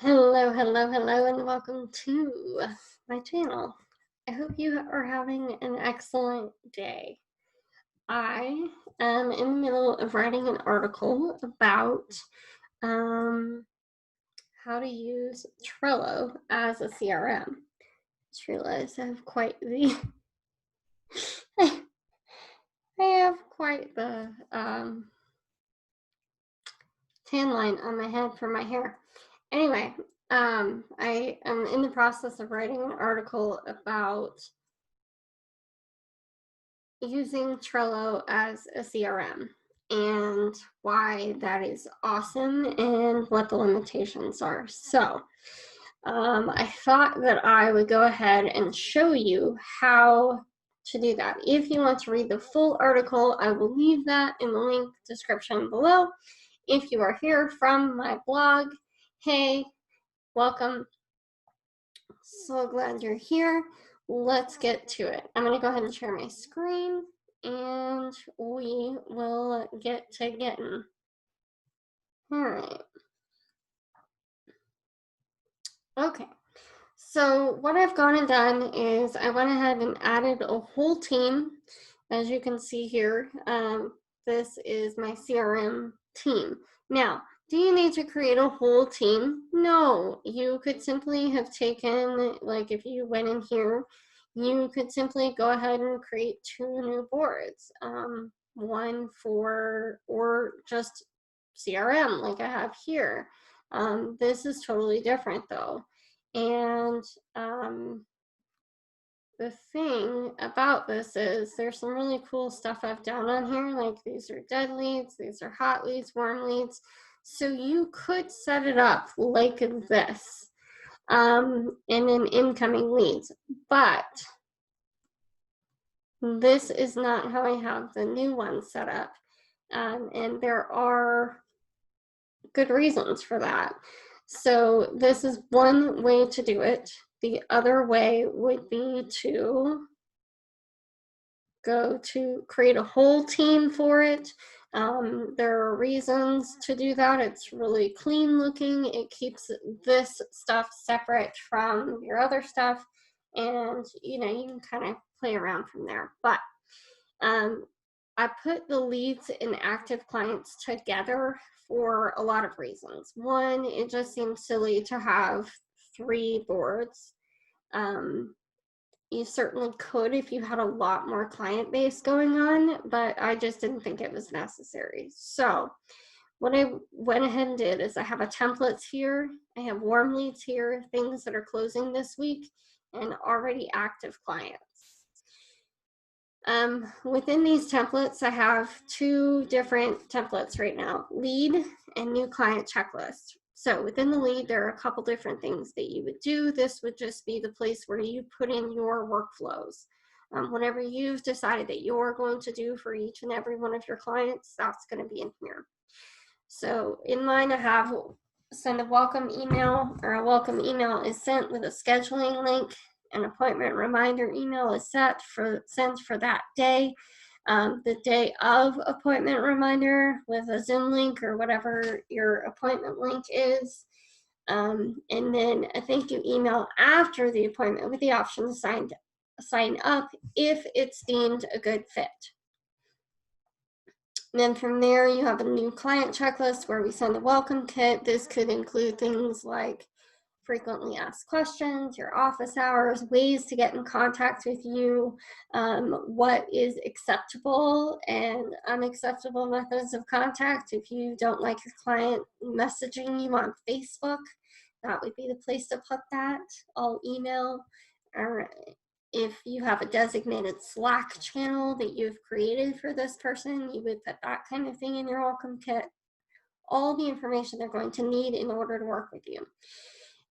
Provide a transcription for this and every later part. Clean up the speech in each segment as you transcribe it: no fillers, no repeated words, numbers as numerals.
Hello, hello, hello, and welcome to my channel. I hope you are having an excellent day. I am in the middle of writing an article about how to use Trello as a CRM. Just realized I have quite the I have quite the tan line on my head for my hair. Anyway, I am in the process of writing an article about using Trello as a CRM and why that is awesome and what the limitations are. So I thought that I would go ahead and show you how to do that. If you want to read the full article, I will leave that in the link description below. If you are here from my blog, hey, welcome. So glad you're here. Let's get to it. I'm going to go ahead and share my screen and we will get to getting. All right. Okay. So what I've gone and done is I went ahead and added a whole team. As you can see here, this is my CRM team. Now, do you need to create a whole team? No, you could simply have taken, like if you went in here, you could simply go ahead and create 2 new boards. One for, or just CRM like I have here. This is totally different though. And the thing about this is there's some really cool stuff I've done on here, like these are dead leads, these are hot leads, warm leads. So you could set it up like this in an incoming leads, but this is not how I have the new one set up. And there are good reasons for that. So this is one way to do it. The other way would be to go to create a whole team for it. There are reasons to do that. It's really clean looking. It keeps this stuff separate from your other stuff, and you can kind of play around from there. But I put the leads and active clients together for a lot of reasons. One, it just seems silly to have 3 boards. You certainly could if you had a lot more client base going on, but I just didn't think it was necessary. So what I went ahead and did is I have a templates here, I have warm leads here, things that are closing this week, and already active clients. Within these templates, I have 2 different templates right now, lead and new client checklist. So within the lead, there are a couple different things that you would do. This would just be the place where you put in your workflows. Whatever you've decided that you're going to do for each and every one of your clients, that's going to be in here. So in mine, I have send a welcome email, or a welcome email is sent with a scheduling link. An appointment reminder email is sent for that day. The day of appointment reminder with a Zoom link or whatever your appointment link is. And then a thank you email after the appointment with the option to sign up if it's deemed a good fit. And then from there, you have a new client checklist where we send a welcome kit. This could include things like frequently asked questions, your office hours, ways to get in contact with you, what is acceptable and unacceptable methods of contact. If you don't like your client messaging you on Facebook, that would be the place to put that. All email, or if you have a designated Slack channel that you've created for this person, you would put that kind of thing in your welcome kit. All the information they're going to need in order to work with you.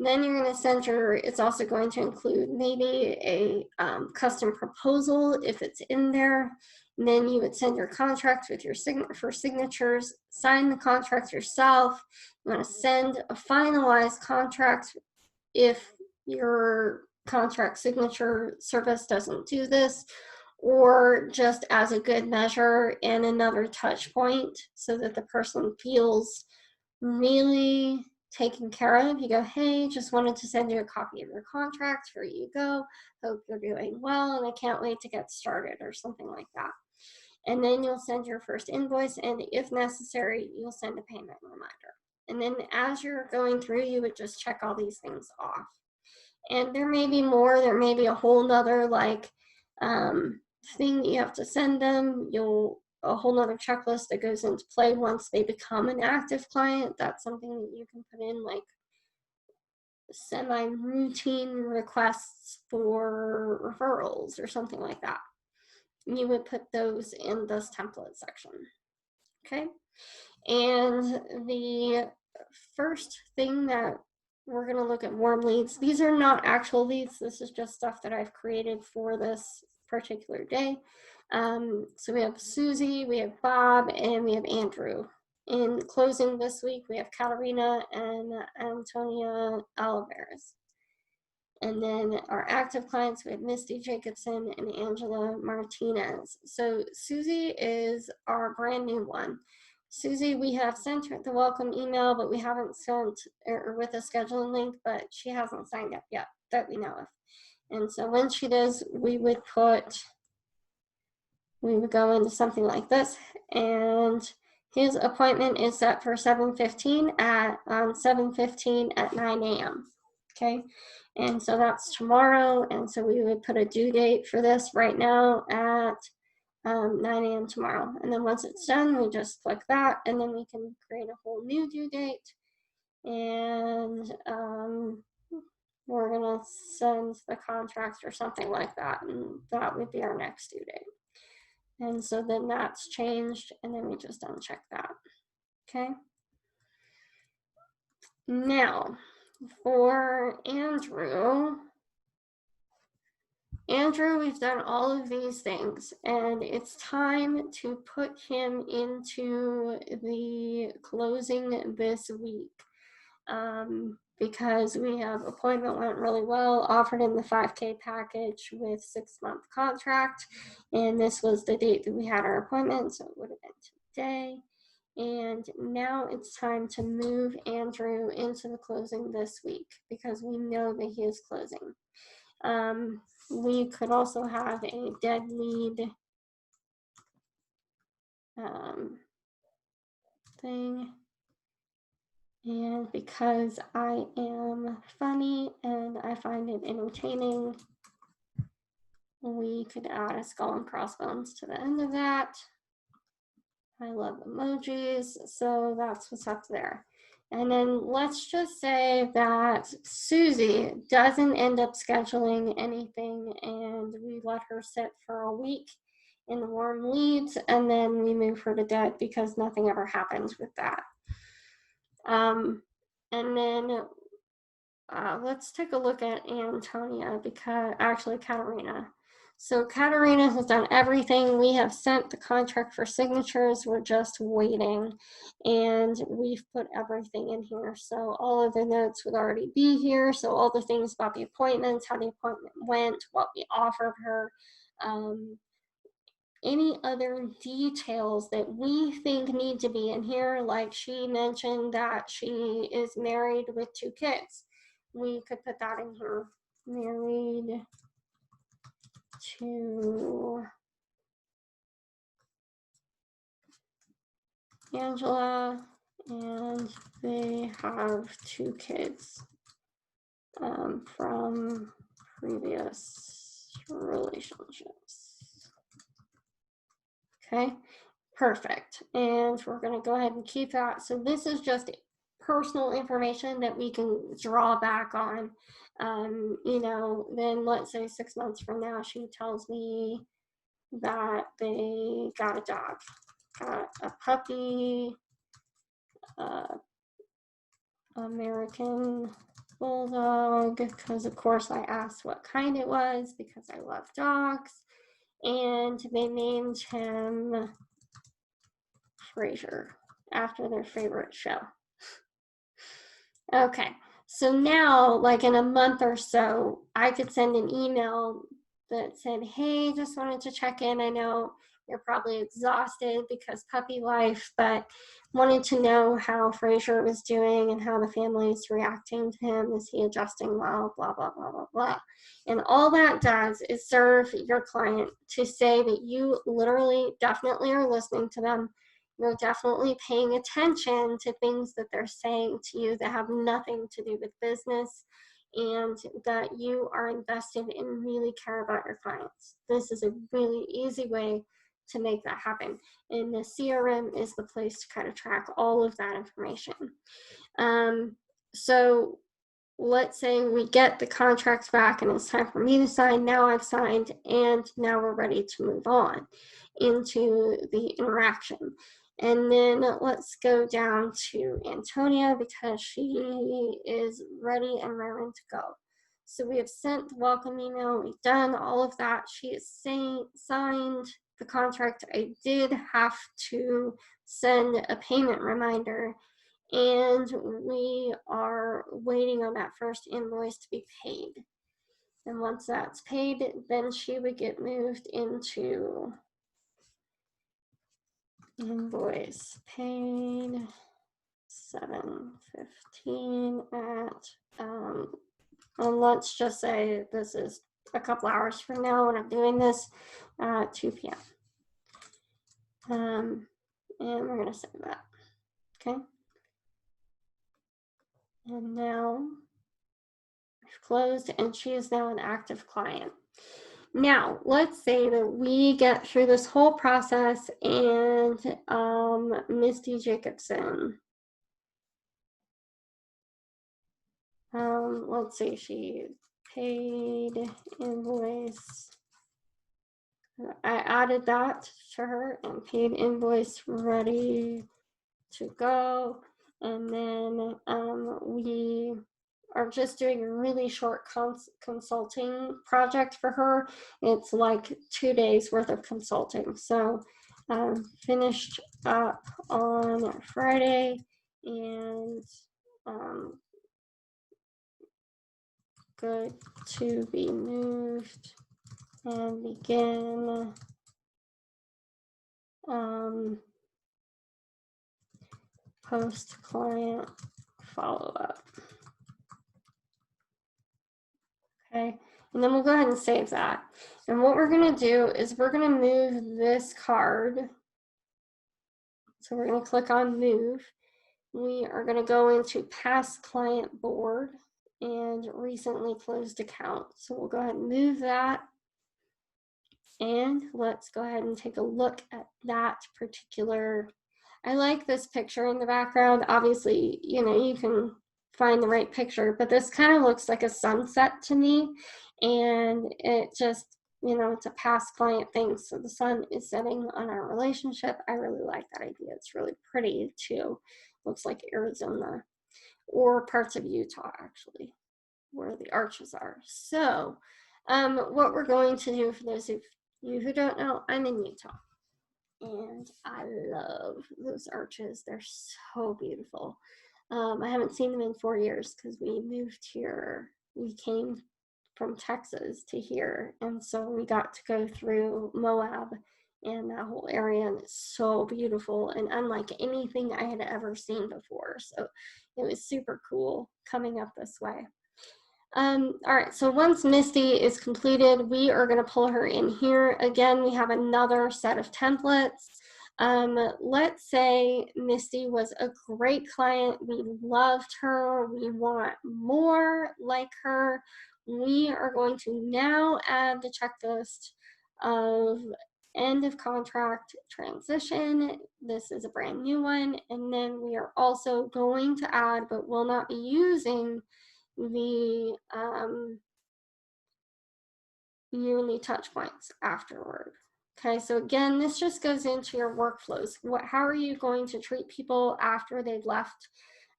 Then you're going to send it's also going to include maybe a custom proposal if it's in there. And then you would send your contract with your for signatures, sign the contract yourself. You want to send a finalized contract if your contract signature service doesn't do this, or just as a good measure and another touch point so that the person feels really taken care of. You go, hey, just wanted to send you a copy of your contract. Here you go. Hope you're doing well, and I can't wait to get started, or something like that. And then you'll send your first invoice, and if necessary, you'll send a payment reminder. And then as you're going through, you would just check all these things off. And there may be more. There may be a whole nother thing that you have to send them. A whole nother checklist that goes into play once they become an active client. That's something that you can put in, like semi-routine requests for referrals or something like that. You would put those in this template section. Okay. And the first thing that we're going to look at warm leads. These are not actual leads. This is just stuff that I've created for this particular day. So we have Susie, we have Bob, and we have Andrew. In closing this week, we have Katarina and Antonia Alvarez. And then our active clients, we have Misty Jacobson and Angela Martinez. So Susie is our brand new one. Susie, we have sent her the welcome email, but we haven't sent, or with a scheduling link, but she hasn't signed up yet that we know of. And so when she does, we would go into something like this, and his appointment is set for 7:15 on 7:15 at 9 a.m. Okay, and so that's tomorrow, and so we would put a due date for this right now at 9 a.m. tomorrow. And then once it's done, we just click that, and then we can create a whole new due date. And we're gonna send the contract or something like that, and that would be our next due date. And so then that's changed, and then we just uncheck that. Okay. Now, for Andrew, we've done all of these things, and it's time to put him into the closing this week. Because we have appointment went really well, offered him the 5K package with 6-month contract, and this was the date that we had our appointment, so it would have been today. And now it's time to move Andrew into the closing this week because we know that he is closing. We could also have a dead lead thing. And because I am funny and I find it entertaining, we could add a skull and crossbones to the end of that. I love emojis, so that's what's up there. And then let's just say that Susie doesn't end up scheduling anything, and we let her sit for a week in the warm leads, and then we move her to dead because nothing ever happens with that. And then let's take a look at Antonia, because actually Katarina. So Katarina has done everything. We have sent the contract for signatures. We're just waiting, and we've put everything in here. So all of the notes would already be here. So all the things about the appointments, how the appointment went, what we offered her, any other details that we think need to be in here, like she mentioned that she is married with 2 kids. We could put that in here. Married to Angela, and they have 2 kids from previous relationships. Okay, perfect. And we're going to go ahead and keep that. So this is just personal information that we can draw back on. Then let's say 6 months from now, she tells me that they got a dog, got a puppy, American Bulldog, because of course I asked what kind it was because I love dogs, and they named him Frasier after their favorite show. Okay, so now, like in a month or so, I could send an email that said, hey, just wanted to check in. I know You're probably exhausted because puppy life, but wanted to know how Fraser was doing and how the family is reacting to him. Is he adjusting well? Blah, blah, blah, blah, blah. And all that does is serve your client to say that you literally definitely are listening to them. You're definitely paying attention to things that they're saying to you that have nothing to do with business, and that you are invested and really care about your clients. This is a really easy way to make that happen. And the CRM is the place to kind of track all of that information. So let's say we get the contracts back and it's time for me to sign. Now I've signed, and now we're ready to move on into the interaction. And then let's go down to Antonia because she is ready and raring to go. So we have sent the welcome email. We've done all of that. She has signed the contract. I did have to send a payment reminder, and we are waiting on that first invoice to be paid. And once that's paid, then she would get moved into invoice paid 7:15 at and let's just say this is a couple hours from now when I'm doing this, 2 p.m. And we're gonna save that. Okay. And now we've closed, and she is now an active client. Now, let's say that we get through this whole process and Misty Jacobson, let's see, she paid invoice. I added that to her, and paid invoice ready to go. And then we are just doing a really short consulting project for her. It's like 2 days worth of consulting. So finished up on Friday, and good to be moved and begin post-client follow-up. Okay, and then we'll go ahead and save that. And what we're going to do is we're going to move this card. So we're going to click on move. We are going to go into past client board and recently closed account. So we'll go ahead and move that. And let's go ahead and take a look at that particular. I like this picture in the background. Obviously, you know, you can find the right picture, but this kind of looks like a sunset to me. And it just, you know, it's a past client thing. So the sun is setting on our relationship. I really like that idea. It's really pretty too. Looks like Arizona or parts of Utah, actually, where the arches are. So what we're going to do, for those of you who don't know, I'm in Utah, and I love those arches. They're so beautiful. I haven't seen them in 4 years because we moved here. We came from Texas to here, and so we got to go through Moab and that whole area, and it's so beautiful and unlike anything I had ever seen before. So it was super cool coming up this way. All right, so once Misty is completed, we are going to pull her in here. Again, we have another set of templates. Let's say Misty was a great client. We loved her. We want more like her. We are going to now add the checklist of end of contract transition. This is a brand new one. And then we are also going to add, but will not be using, the yearly touch points afterward. Okay, so again, this just goes into your workflows. How are you going to treat people after they've left,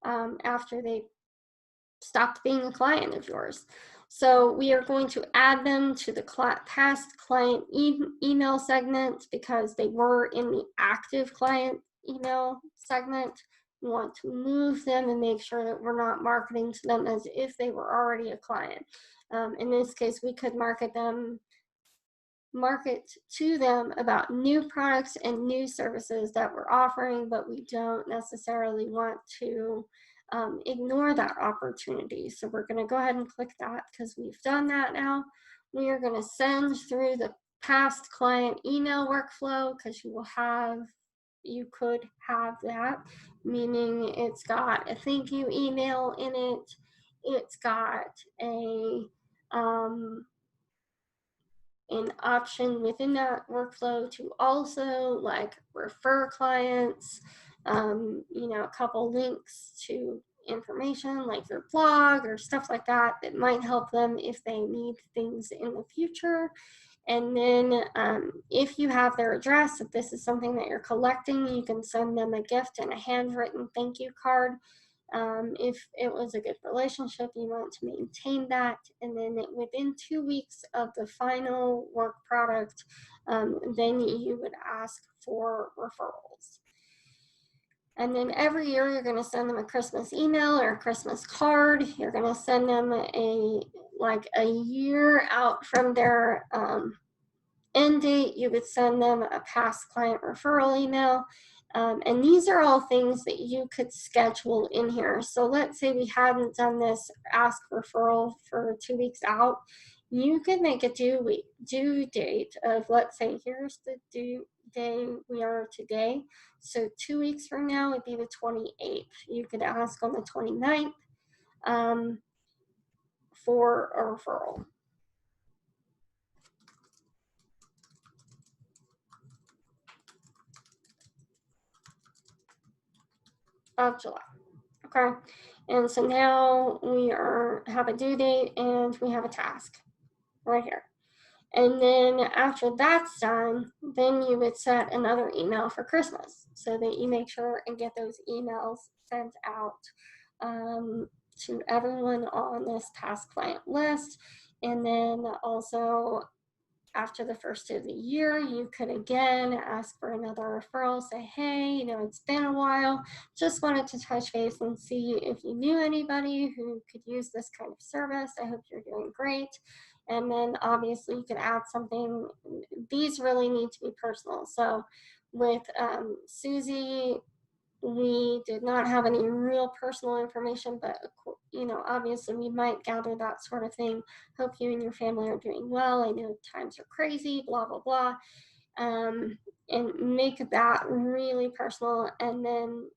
after they stopped being a client of yours? So we are going to add them to the past client email segment because they were in the active client email segment. We want to move them and make sure that we're not marketing to them as if they were already a client. In this case, we could market them market to them about new products and new services that we're offering, but we don't necessarily want to ignore that opportunity. So we're going to go ahead and click that because we've done that now. We are going to send through the past client email workflow because you could have that, meaning it's got a thank you email in it. It's got an option within that workflow to also like refer clients, a couple links to information like your blog or stuff like that that might help them if they need things in the future. And then if you have their address, if this is something that you're collecting, you can send them a gift and a handwritten thank you card. If it was a good relationship, you want to maintain that. And then within 2 weeks of the final work product, then you would ask for referrals. And then every year you're going to send them a Christmas email or a Christmas card. You're going to send them a year out from their end date. You would send them a past client referral email. And these are all things that you could schedule in here. So let's say we hadn't done this ask referral for 2 weeks out. You could make a due date of, let's say, here's the due day we are today. So 2 weeks from now would be the 28th. You could ask on the 29th for a referral. Of July. Okay, and so now we have a due date and we have a task right here. And then after that's done, then you would set another email for Christmas so that you make sure and get those emails sent out to everyone on this past client list. And then also after the first of the year, you could again ask for another referral, say, hey, it's been a while, just wanted to touch base and see if you knew anybody who could use this kind of service. I hope you're doing great. And then obviously you could add something. These really need to be personal. So with Susie, we did not have any real personal information, but obviously we might gather that sort of thing. Hope you and your family are doing well. I know times are crazy, blah, blah, blah. And make that really personal, and then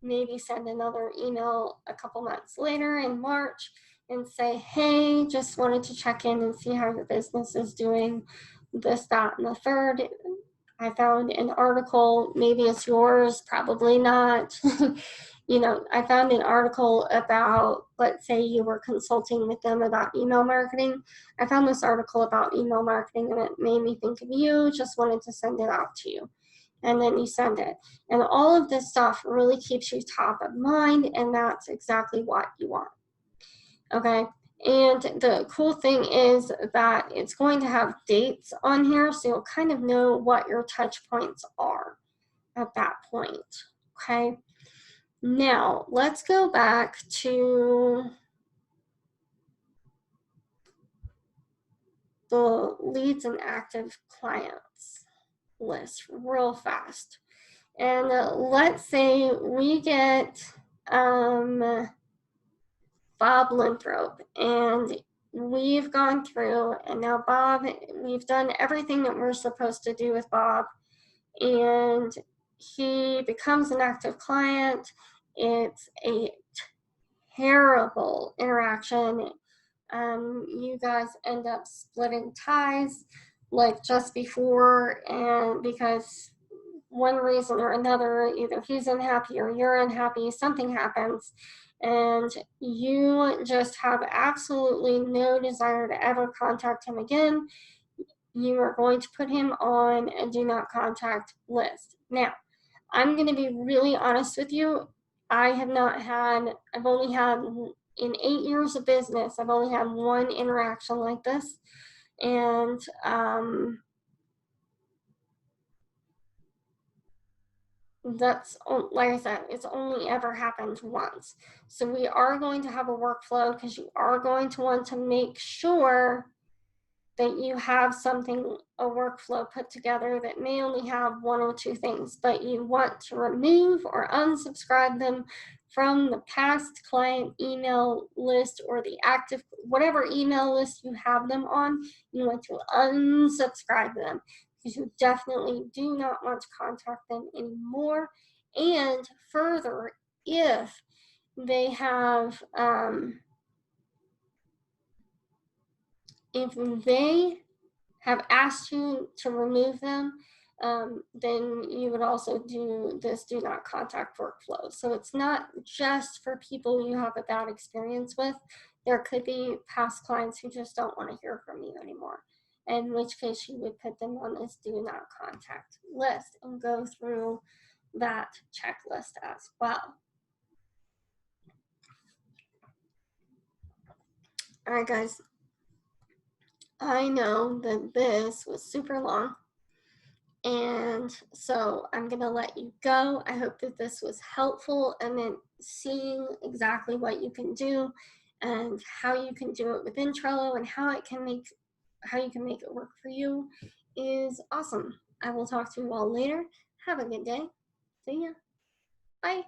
maybe send another email a couple months later in March and say, hey, just wanted to check in and see how your business is doing, this, that, and the third. I found an article, maybe it's yours, probably not. I found an article about, let's say you were consulting with them about email marketing. I found this article about email marketing and it made me think of you, just wanted to send it out to you. And then you send it. And all of this stuff really keeps you top of mind, and that's exactly what you want. Okay. And the cool thing is that it's going to have dates on here, so you'll kind of know what your touch points are at that point. Okay. Now, let's go back to the leads and active clients list real fast. And let's say we get Bob Linthrop, and we've gone through, and now Bob, we've done everything that we're supposed to do with Bob, and he becomes an active client. It's a terrible interaction. You guys end up splitting ties like just before, and because one reason or another, either he's unhappy or you're unhappy, something happens, and you just have absolutely no desire to ever contact him again. You are going to put him on a do not contact list. Now, I'm going to be really honest with you. I've only had, in 8 years of business, I've only had one interaction like this. And that's, like I said, it's only ever happened once. So we are going to have a workflow because you are going to want to make sure that you have something, a workflow put together that may only have one or two things, but you want to remove or unsubscribe them from the past client email list or the active, whatever email list you have them on, you want to unsubscribe them because you definitely do not want to contact them anymore. And further, if they have, if they have asked you to remove them, then you would also do this do not contact workflow. So it's not just for people you have a bad experience with. There could be past clients who just don't want to hear from you anymore, in which case you would put them on this do not contact list and go through that checklist as well. All right, guys. I know that this was super long, and so I'm going to let you go. I hope that this was helpful, and then seeing exactly what you can do and how you can do it within Trello and how you can make it work for you is awesome. I will talk to you all later. Have a good day. See ya. Bye.